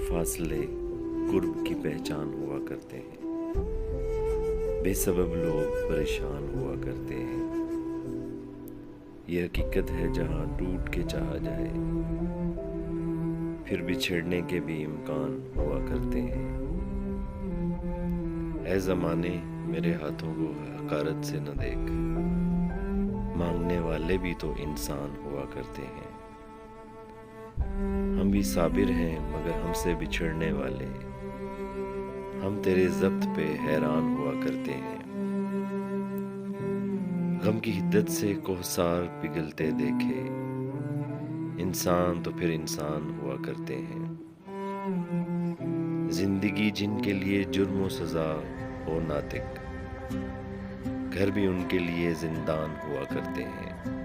फासले कुर्ब की पहचान हुआ करते हैं। बेसबब लोग परेशान हुआ करते हैं। ये हकीकत है जहाँ टूट के चाहा जाए, फिर बिछड़ने के भी इम्कान हुआ करते हैं। ऐ ज़माने मेरे हाथों को हकारत से न देख, मांगने वाले भी तो इंसान हुआ करते हैं। हम भी साबिर हैं मगर हमसे बिछड़ने वाले, हम तेरे ज़ब्त पे हैरान हुआ करते हैं। गम की हिद्दत से कोहसार पिघलते देखे, इंसान तो फिर इंसान हुआ करते हैं। जिंदगी जिनके लिए जुर्म व सज़ा हो नातिक, घर भी उनके लिए जिंदान हुआ करते हैं।